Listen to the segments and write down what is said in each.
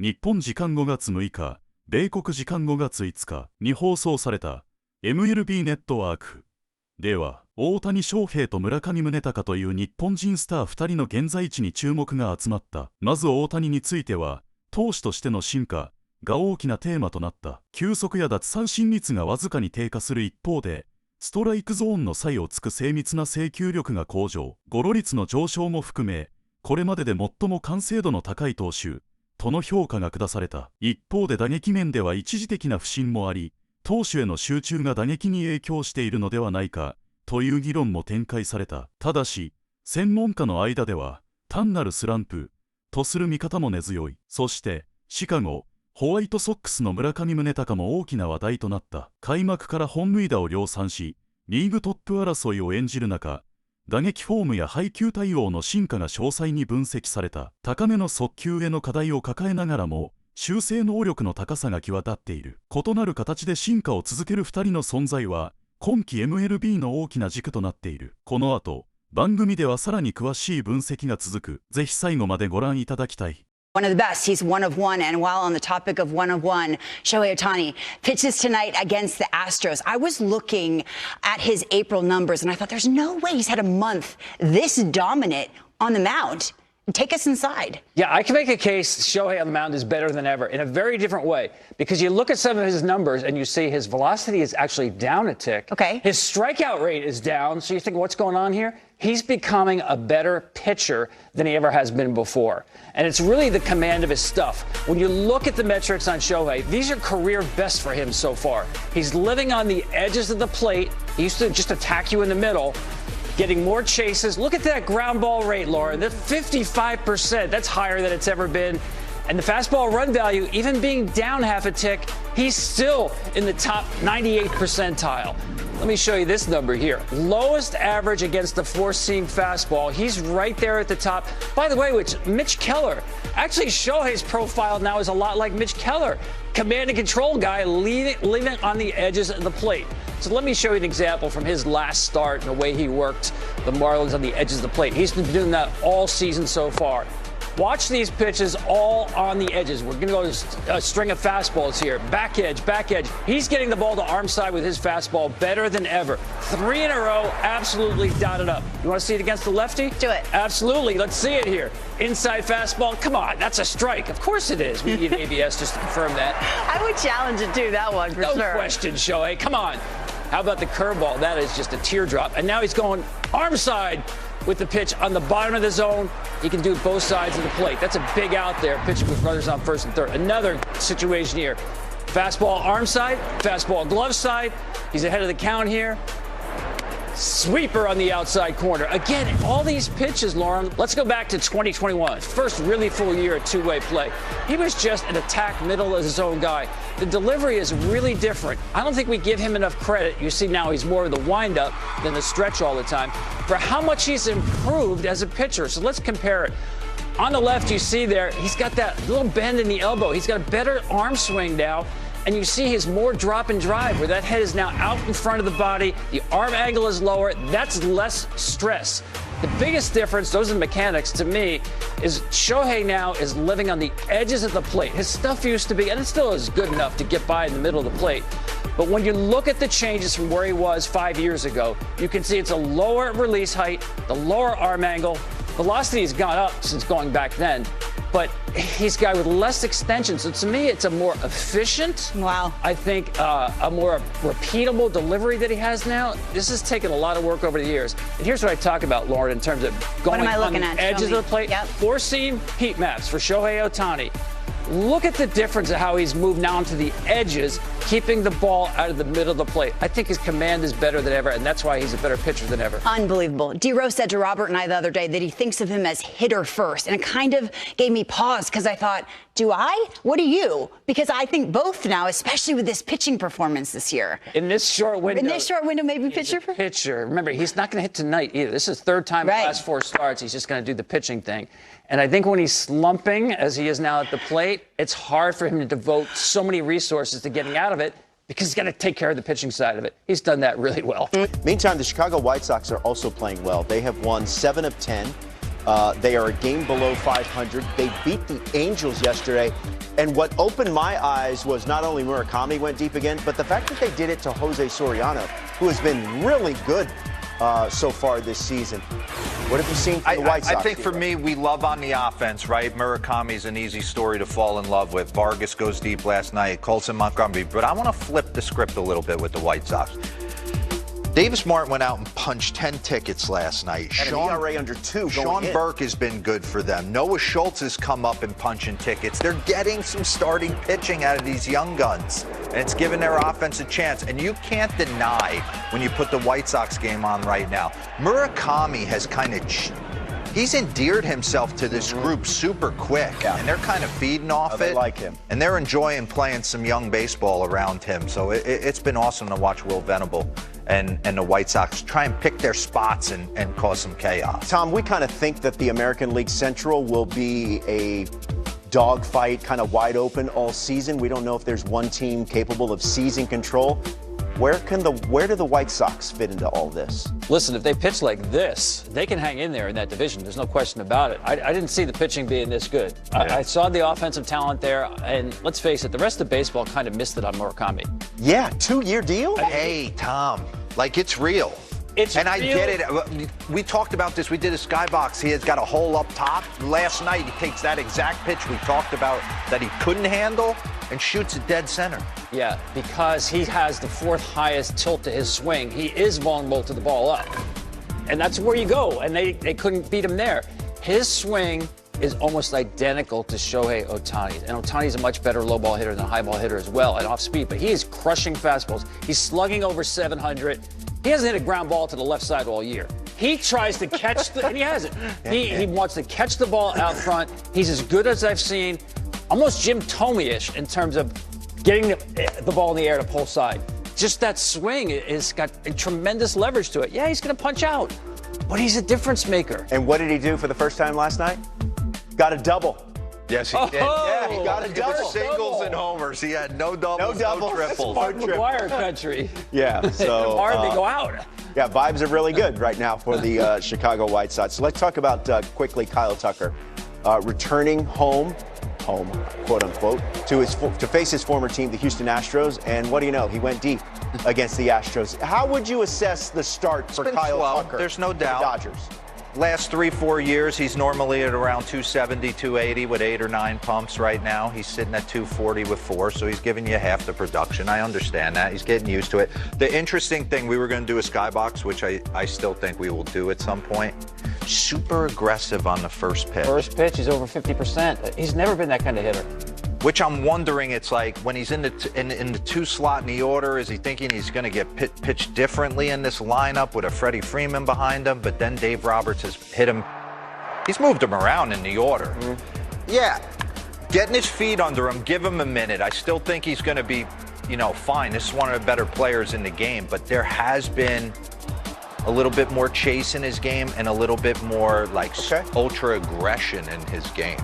日本時間5月6日、米国時間5月5日に放送された MLB ネットワークでは、大谷翔平と村上宗隆という日本人スター2人の現在地に注目が集まった。まず大谷については、投手としての進化が大きなテーマとなった。球速や奪三振率がわずかに低下する一方で、ストライクゾーンの際をつく精密な制球力が向上、ゴロ率の上昇も含め、これまでで最も完成度の高い投手との評価が下された。一方で打撃面では一時的な不振もあり、投手への集中が打撃に影響しているのではないかという議論も展開された。ただし、専門家の間では単なるスランプとする見方も根強い。そしてシカゴ、ホワイトソックスの村上宗隆も大きな話題となった。開幕から本塁打を量産し、リーグトップ争いを演じる中、打撃フォームや配球対応の進化が詳細に分析された。高めの速球への課題を抱えながらも、修正能力の高さが際立っている。異なる形で進化を続ける2人の存在は、今季 MLB の大きな軸となっている。この後、番組ではさらに詳しい分析が続く。ぜひ最後までご覧いただきたい。One of the best. He's one of one. And while on the topic of one of one, Shohei Ohtani pitches tonight against the Astros. I was looking at his April numbers and I thought there's no way he's had a month this dominant on the mound. Take us inside. Yeah, I can make a case Shohei on the mound is better than ever in a very different way, because you look at some of his numbers and you see his velocity is actually down a tick. Okay. His strikeout rate is down. So you think, what's going on here? He's becoming a better pitcher than he ever has been before. And it's really the command of his stuff. When you look at the metrics on Shohei, these are career best for him so far. He's living on the edges of the plate. He used to just attack you in the middle. Getting more chases. Look at that ground ball rate, Laura. That's 55%. That's higher than it's ever been. And the fastball run value, even being down half a tick, he's still in the top 98 percentile. Let me show you this number here. Lowest average against the four-seam fastball. He's right there at the top. By the way, which Mitch Keller. Actually, Shohei's profile now is a lot like Mitch Keller. Command and control guy, leaving on the edges of the plate. So let me show you an example from his last start and the way he worked the Marlins on the edges of the plate. He's been doing that all season so far. Watch these pitches all on the edges. We're going to go to a string of fastballs here. Back edge, back edge. He's getting the ball to arm side with his fastball better than ever. 3 in a row, absolutely dotted up. You want to see it against the lefty? Do it. Absolutely. Let's see it here. Inside fastball. Come on, that's a strike. Of course it is. We need ABS just to confirm that. I would challenge it too, that one, for no sure. No question, Shohei. Come on. How about the curveball? That is just a teardrop. And now he's going arm side with the pitch on the bottom of the zone. He can do both sides of the plate. That's a big out there, pitching with runners on first and third. Another situation here. Fastball arm side, fastball glove side. He's ahead of the count here. Sweeper on the outside corner. Again, all these pitches, Lauren. Let's go back to 2021. First really full year of two-way play. He was just an attack middle of the zone guy. The delivery is really different. I don't think we give him enough credit. You see now he's more of the wind-up than the stretch all the time for how much he's improved as a pitcher. So let's compare it. On the left, you see there, he's got that little bend in the elbow. He's got a better arm swing now. And you see his more drop and drive, where that head is now out in front of the body. The arm angle is lower. That's less stress. The biggest difference, those are mechanics to me, is Shohei now is living on the edges of the plate. His stuff used to be, and it still is good enough to get by in the middle of the plate. But when you look at the changes from where he was 5 years ago, you can see it's a lower release height, the lower arm angle. Velocity has gone up since going back then. But he's a guy with less extension. So to me, it's a more efficient, I think, a more repeatable delivery that he has now. This has taken a lot of work over the years. And here's what I talk about, Lauren, in terms of going on the edges of the plate. Yep. Four-seam heat maps for Shohei Ohtani. Look at the difference of how he's moved now to the edges, keeping the ball out of the middle of the plate. I think his command is better than ever, and that's why he's a better pitcher than ever. Unbelievable. D-Rose said to Robert and I the other day that he thinks of him as hitter first, and it kind of gave me pause because I thought, do I? What do you? Because I think both now, especially with this pitching performance this year. In this short window. In this short window, maybe pitcher first? Pitcher. Remember, he's not going to hit tonight either. This is third time in the last 4 starts. He's just going to do the pitching thing. And I think when he's slumping, as he is now at the plate, it's hard for him to devote so many resources to getting out of it because he's got to take care of the pitching side of it. He's done that really well. Meantime, the Chicago White Sox are also playing well. They have won 7 of 10. They are a game below 500. They beat the Angels yesterday. And what opened my eyes was not only Murakami went deep again, but the fact that they did it to Jose Soriano, who has been really good so far this season. What have you seen from the White Sox? I think for me, we love on the offense, right? Murakami's an easy story to fall in love with. Vargas goes deep last night, Colson Montgomery. But I want to flip the script a little bit with the White Sox. Davis Martin went out and punched 10 tickets last night. And an ERA under 2 Sean Burke has been good for them. Noah Schultz has come up and punching tickets. They're getting some starting pitching out of these young guns, and it's given their offense a chance. And you can't deny when you put the White Sox game on right now, Murakami has kind of he's endeared himself to this group super quick, and they're kind of feeding off it. They like him. And they're enjoying playing some young baseball around him. So it's been awesome to watch Will Venable and the White Sox try and pick their spots and cause some chaos. Tom, we kind of think that the American League Central will be a dogfight, kind of wide open all season. We don't know if there's one team capable of seizing control. Where do the White Sox fit into all this? Listen, if they pitch like this, they can hang in there in that division. There's no question about it. I didn't see the pitching being this good. I saw the offensive talent there, and let's face it, the rest of baseball kind of missed it on Murakami. Yeah, 2-year deal? Hey, Tom, like it's real. I get it. We talked about this. We did a skybox. He has got a hole up top. Last night, he takes that exact pitch we talked about that he couldn't handle and shoots it dead center. Yeah, because he has the 4th highest tilt to his swing. He is vulnerable to the ball up. And that's where you go. And they couldn't beat him there. His swing is almost identical to Shohei Ohtani's. And Ohtani's a much better low ball hitter than a high ball hitter as well and off speed. But he is crushing fastballs. He's slugging over 700. He hasn't hit a ground ball to the left side all year. He tries to catch and he hasn't. He wants to catch the ball out front. He's as good as I've seen, almost Jim Thome-ish in terms of getting the ball in the air to pull side. Just that swing has got a tremendous leverage to it. Yeah, he's going to punch out, but he's a difference maker. And what did he do for the first time last night? Got a double. Yes, he did. Yeah, he got a double. Singles and homers. He had no doubles, no triples. Mark McGuire country. Yeah, so hard to go out. Yeah, vibes are really good right now for the Chicago White Sox. So let's talk about quickly Kyle Tucker returning home, quote unquote, to face his former team, the Houston Astros. And what do you know? He went deep against the Astros. How would you assess the start for Kyle Tucker? There's no doubt. The Dodgers. Last 3-4 years, he's normally at around 270, 280 with 8 or 9 pumps right now. He's sitting at 240 with 4, so he's giving you half the production. I understand that. He's getting used to it. The interesting thing, we were going to do a skybox, which I still think we will do at some point. Super aggressive on the first pitch. First pitch, he's over 50%. He's never been that kind of hitter. Which I'm wondering, it's like when he's in the 2 slot in the order, is he thinking he's going to get pitched differently in this lineup with a Freddie Freeman behind him? But then Dave Roberts has hit him. He's moved him around in the order. Yeah, getting his feet under him, give him a minute. I still think he's going to be, fine. This is one of the better players in the game. But there has been a little bit more chase in his game and a little bit more ultra aggression in his game.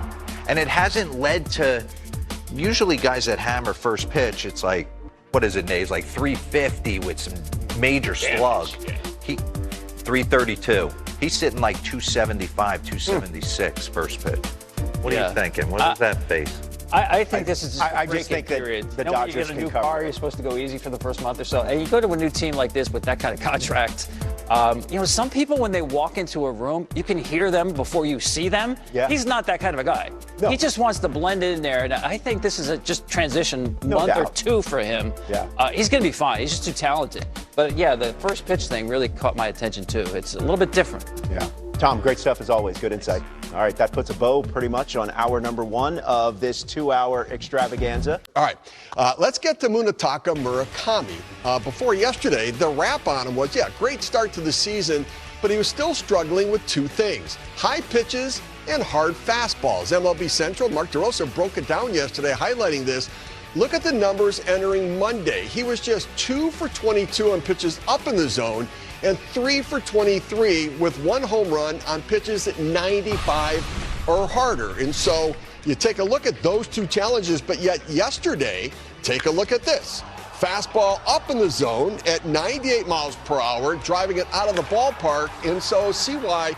And it hasn't led to... Usually guys that hammer first pitch, it's like, what is it, Nate? It's like 350 with some major slug. He 332. He's sitting like 275, 276 first pitch. What are you thinking? What is that face? I think this is just I just think period. that the Dodgers when you get a can new cover car, it. you're supposed to go easy for the first month or so. And you go to a new team like this with that kind of contract. Some people, when they walk into a room, you can hear them before you see them. Yeah. He's not that kind of a guy. No. He just wants to blend in there. And I think this is a just transition No month or doubt. 2 for him. Yeah. He's going to be fine. He's just too talented. But, yeah, the first pitch thing really caught my attention, too. It's a little bit different. Yeah. Tom, great stuff as always. Good insight. All right, that puts a bow pretty much on hour number 1 of this 2-hour extravaganza. All right, let's get to Munetaka Murakami. Before yesterday, the rap on him was, great start to the season, but he was still struggling with 2 things, high pitches and hard fastballs. MLB Central, Mark DeRosa broke it down yesterday, highlighting this. Look at the numbers entering Monday. He was just 2 for 22 on pitches up in the zone and 3 for 23 with 1 home run on pitches at 95 or harder. And so you take a look at those 2 challenges, but yet yesterday, take a look at this. Fastball up in the zone at 98 miles per hour, driving it out of the ballpark. And so see why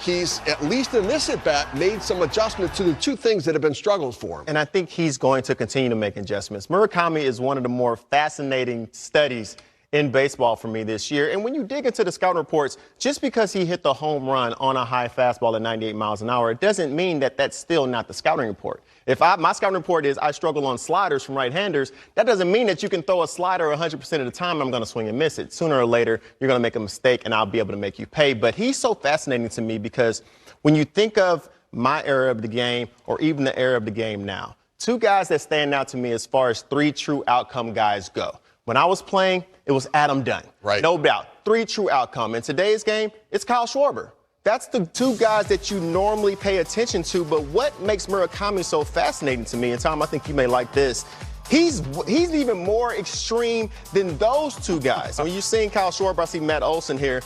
he's, at least in this at-bat, made some adjustments to the two things that have been struggles for him. And I think he's going to continue to make adjustments. Murakami is one of the more fascinating studies in baseball for me this year. And when you dig into the scouting reports, just because he hit the home run on a high fastball at 98 miles an hour, it doesn't mean that that's still not the scouting report. If my scouting report is I struggle on sliders from right-handers, that doesn't mean that you can throw a slider 100% of the time and I'm going to swing and miss it. Sooner or later, you're going to make a mistake and I'll be able to make you pay. But he's so fascinating to me because when you think of my era of the game or even the era of the game now, two guys that stand out to me as far as three true outcome guys go. When I was playing, it was Adam Dunn. Right. No doubt. Three true outcome. In today's game, it's Kyle Schwarber. That's the two guys that you normally pay attention to. But what makes Murakami so fascinating to me, and Tom, I think you may like this, he's even more extreme than those two guys. When you're seeing Kyle Schwarber, I see Matt Olson here.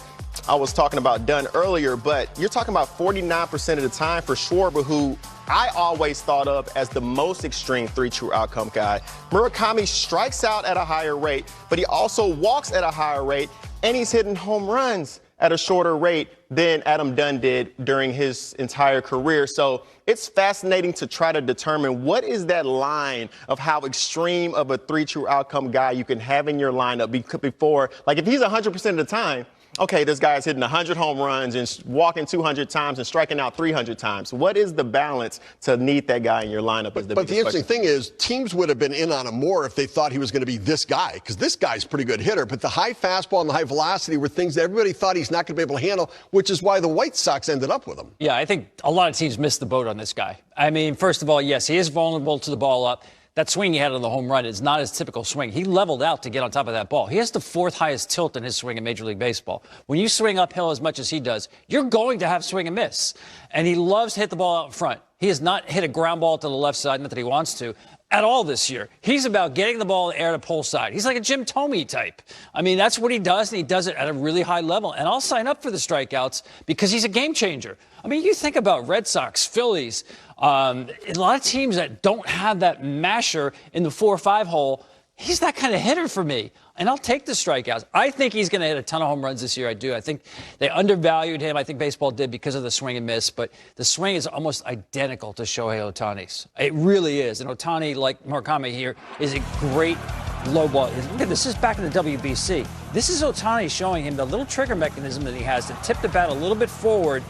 I was talking about Dunn earlier, but you're talking about 49% of the time for Schwarber, who I always thought of as the most extreme three true outcome guy. Murakami strikes out at a higher rate, but he also walks at a higher rate, and he's hitting home runs at a shorter rate than Adam Dunn did during his entire career. So it's fascinating to try to determine what is that line of how extreme of a three true outcome guy you can have in your lineup before. Like if he's 100% of the time, okay, this guy's hitting 100 home runs and walking 200 times and striking out 300 times. What is the balance to need that guy in your lineup? But the interesting thing is teams would have been in on him more if they thought he was going to be this guy, because this guy's a pretty good hitter. But the high fastball and the high velocity were things that everybody thought he's not going to be able to handle, which is why the White Sox ended up with him. Yeah, I think a lot of teams missed the boat on this guy. I mean, first of all, yes, he is vulnerable to the ball up. That swing he had on the home run is not his typical swing. He leveled out to get on top of that ball. He has the fourth highest tilt in his swing in Major League Baseball. When you swing uphill as much as he does, you're going to have swing and miss. And he loves to hit the ball out in front. He has not hit a ground ball to the left side, not that he wants to, at all this year. He's about getting the ball in the air to pull side. He's like a Jim Thome type. I mean, that's what he does, and he does it at a really high level. And I'll sign up for the strikeouts because he's a game changer. I mean, you think about Red Sox, Phillies, a lot of teams that don't have that masher in the 4 or 5 hole. He's that kind of hitter for me, and I'll take the strikeouts. I think he's going to hit a ton of home runs this year. I do. I think they undervalued him. I think baseball did because of the swing and miss, but the swing is almost identical to Shohei Ohtani's. It really is. And Ohtani, like Murakami here, is a great low ball. Look at this. This is back in the WBC. This is Ohtani showing him the little trigger mechanism that he has to tip the bat a little bit forward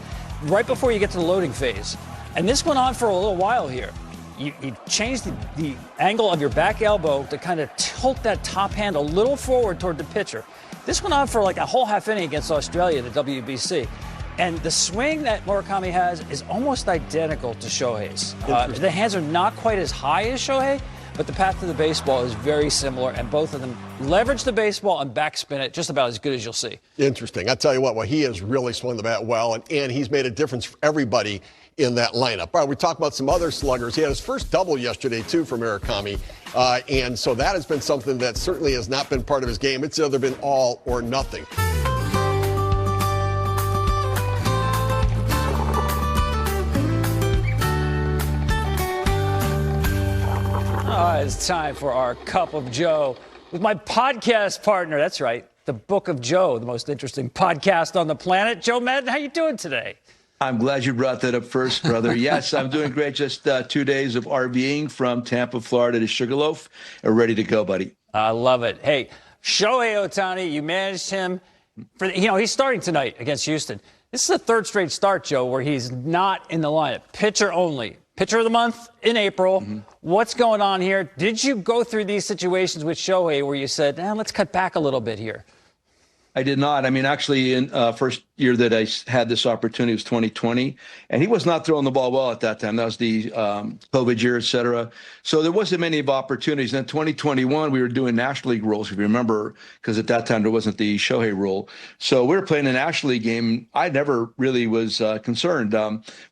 right before you get to the loading phase. And this went on for a little while here. You change the angle of your back elbow to kind of tilt that top hand a little forward toward the pitcher. This went on for like a whole half inning against Australia in the WBC. And the swing that Murakami has is almost identical to Shohei's. The hands are not quite as high as Shohei, but the path to the baseball is very similar, and both of them leverage the baseball and backspin it just about as good as you'll see. Interesting. I tell you what, he has really swung the bat well, and he's made a difference for everybody in that lineup. All right, we talked about some other sluggers. He had his first double yesterday, too, from Murakami. And so that has been something that certainly has not been part of his game. It's either been all or nothing. It's time for our Cup of Joe with my podcast partner. That's right, the Book of Joe, the most interesting podcast on the planet. Joe Madden, how you doing today? I'm glad you brought that up first, brother. Yes, I'm doing great. Just 2 days of RVing from Tampa, Florida to Sugarloaf. Ready to go, buddy. I love it. Hey, Shohei Ohtani, you managed him. He's starting tonight against Houston. This is the third straight start, Joe, where he's not in the lineup. Pitcher only. Pitcher of the month in April. Mm-hmm. What's going on here? Did you go through these situations with Shohei where you said, let's cut back a little bit here? I did not. I mean, actually, in first year that I had this opportunity was 2020, and he was not throwing the ball well at that time. That was the COVID year, et cetera. So there wasn't many opportunities. In 2021, we were doing National League rules, if you remember, because at that time there wasn't the Shohei rule. So we were playing a National League game. I never really was concerned.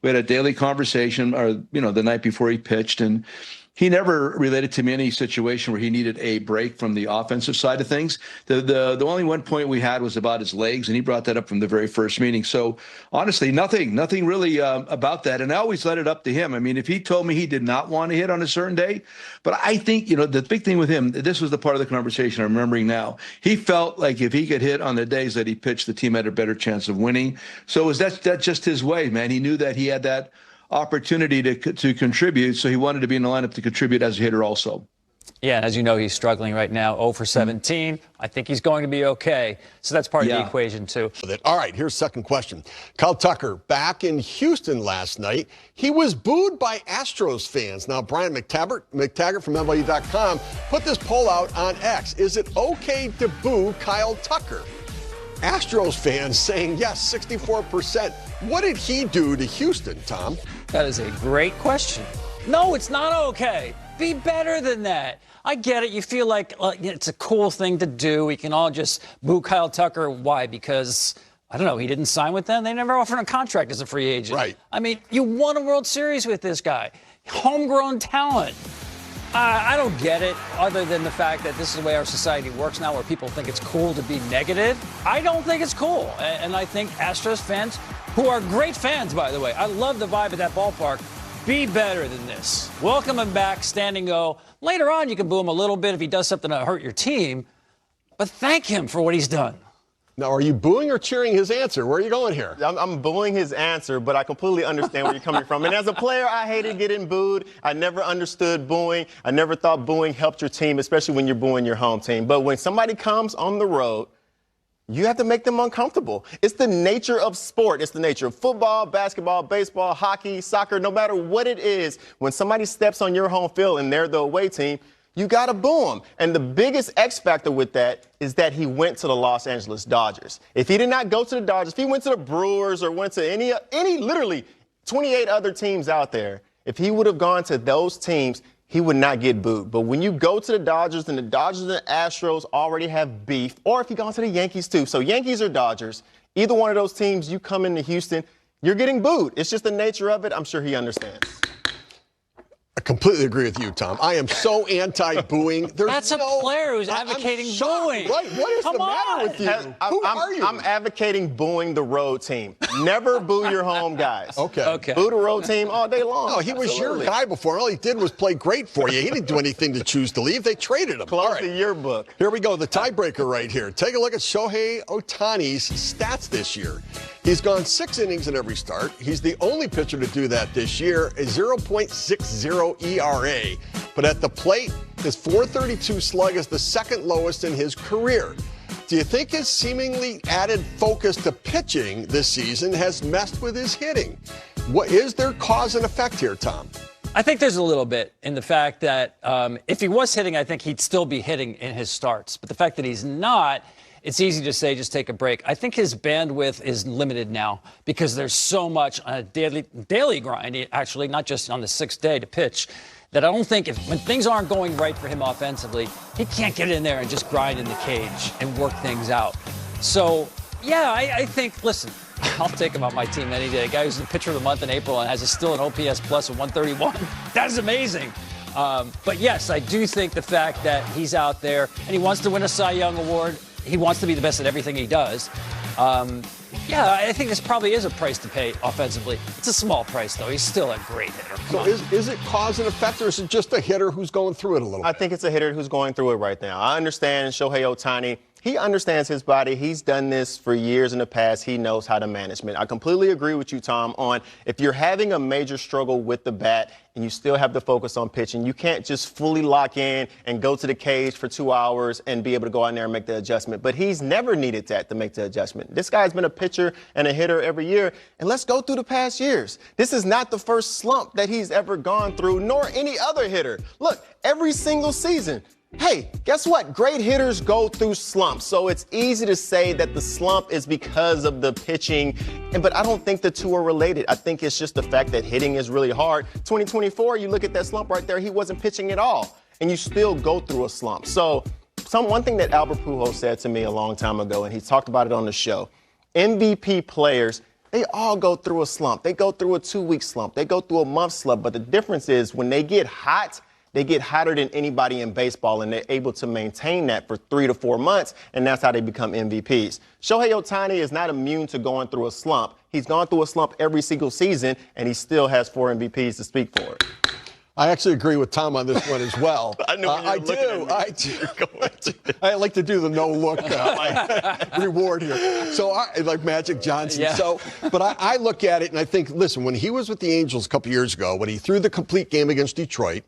We had a daily conversation, the night before he pitched, and he never related to me any situation where he needed a break from the offensive side of things. The only one point we had was about his legs, and he brought that up from the very first meeting. So honestly, nothing really about that. And I always let it up to him. I mean, if he told me he did not want to hit on a certain day, but I think, the big thing with him, this was the part of the conversation I'm remembering now. He felt like if he could hit on the days that he pitched, the team had a better chance of winning. So that's just his way, man. He knew that he had that opportunity to contribute, so he wanted to be in the lineup to contribute as a hitter also. Yeah, as you know, he's struggling right now, 0 for 17. I think he's going to be okay. So that's part of the equation, too. All right, here's second question. Kyle Tucker back in Houston last night. He was booed by Astros fans. Now, Brian McTaggart from MLB.com put this poll out on X. Is it okay to boo Kyle Tucker? Astros fans saying yes, 64%. What did he do to Houston, Tom? That is a great question. No, it's not okay. Be better than that. I get it. You feel like it's a cool thing to do. We can all just boo Kyle Tucker. Why? Because, I don't know, he didn't sign with them. They never offered him a contract as a free agent. Right. I mean, you won a World Series with this guy. Homegrown talent. I don't get it, other than the fact that this is the way our society works now, where people think it's cool to be negative. I don't think it's cool. And I think Astros fans, who are great fans, by the way, I love the vibe at that ballpark, be better than this. Welcome him back, standing go. Later on, you can boo him a little bit if he does something to hurt your team, but thank him for what he's done. Now, are you booing or cheering his answer? Where are you going here? I'm booing his answer, but I completely understand where you're coming from. And as a player, I hated getting booed. I never understood booing. I never thought booing helped your team, especially when you're booing your home team. But when somebody comes on the road, you have to make them uncomfortable. It's the nature of sport. It's the nature of football, basketball, baseball, hockey, soccer, no matter what it is. When somebody steps on your home field and they're the away team, you got to boo him. And the biggest X factor with that is that he went to the Los Angeles Dodgers. If he did not go to the Dodgers, if he went to the Brewers or went to any literally 28 other teams out there, if he would have gone to those teams, he would not get booed. But when you go to the Dodgers and the Dodgers and the Astros already have beef, or if you go to the Yankees too, so Yankees or Dodgers, either one of those teams, you come into Houston, you're getting booed. It's just the nature of it. I'm sure he understands. I completely agree with you, Tom. I am so anti-booing. That's a player who's advocating booing. Right. What is the matter with you? Who are you? I'm advocating booing the road team. Never boo your home guys. Okay. Boo the road team all day long. No, he was your guy before. All he did was play great for you. He didn't do anything to choose to leave. They traded him. Close the yearbook. Here we go, the tiebreaker right here. Take a look at Shohei Ohtani's stats this year. He's gone 6 innings in every start. He's the only pitcher to do that this year, a 0.60 ERA. But at the plate, his .432 slug is the second lowest in his career. Do you think his seemingly added focus to pitching this season has messed with his hitting? What is there cause and effect here, Tom? I think there's a little bit in the fact that if he was hitting, I think he'd still be hitting in his starts. But the fact that he's not, it's easy to say just take a break. I think his bandwidth is limited now because there's so much on a daily grind, actually, not just on the 6th day to pitch, that I don't think when things aren't going right for him offensively, he can't get in there and just grind in the cage and work things out. So, yeah, I think, listen, I'll take him on my team any day. A guy who's the pitcher of the month in April and has still an OPS plus of 131, that is amazing. But, yes, I do think the fact that he's out there and he wants to win a Cy Young Award, he wants to be the best at everything he does. Yeah, I think this probably is a price to pay offensively. It's a small price, though. He's still a great hitter. So is it cause and effect, or is it just a hitter who's going through it a little bit? I think it's a hitter who's going through it right now. I understand Shohei Ohtani. He understands his body. He's done this for years in the past. He knows how to manage it. I completely agree with you, Tom, on if you're having a major struggle with the bat and you still have to focus on pitching, you can't just fully lock in and go to the cage for 2 hours and be able to go out there and make the adjustment. But he's never needed that to make the adjustment. This guy's been a pitcher and a hitter every year. And let's go through the past years. This is not the first slump that he's ever gone through, nor any other hitter. Look, every single season. Hey, guess what? Great hitters go through slumps. So it's easy to say that the slump is because of the pitching. But I don't think the two are related. I think it's just the fact that hitting is really hard. 2024, you look at that slump right there, he wasn't pitching at all. And you still go through a slump. So one thing that Albert Pujols said to me a long time ago, and he talked about it on the show, MVP players, they all go through a slump. They go through a 2-week slump. They go through a month slump. But the difference is when they get hot, They get hotter than anybody in baseball, and they're able to maintain that for 3 to 4 months, and that's how they become MVPs. Shohei Ohtani is not immune to going through a slump. He's gone through a slump every single season, and he still has 4 MVPs to speak for it. I actually agree with Tom on this one as well. I know when you're looking at me. I do. I like to do the no-look reward here. So, like Magic Johnson. Yeah. So, but I look at it and I think, listen, when he was with the Angels a couple years ago, when he threw the complete game against Detroit,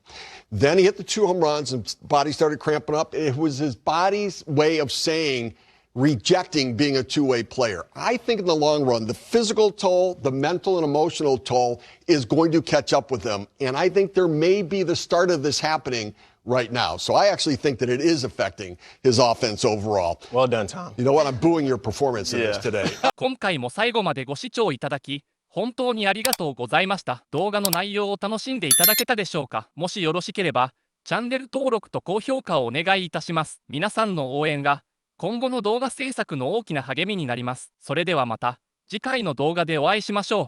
then he hit the 2 home runs and body started cramping up. It was his body's way of saying, rejecting being a two-way player. I think in the long run, the physical toll, the mental and emotional toll is going to catch up with him. And I think there may be the start of this happening right now. So I actually think that it is affecting his offense overall. Well done, Tom. You know what? I'm booing your performance in this today. 今回も最後までご視聴いただき、本当にありがとうございました。動画の内容を楽しんでいただけたでしょうか。もしよろしければ、チャンネル登録と高評価をお願いいたします。皆さんの応援が、今後の動画制作の大きな励みになります。それではまた次回の動画でお会いしましょう。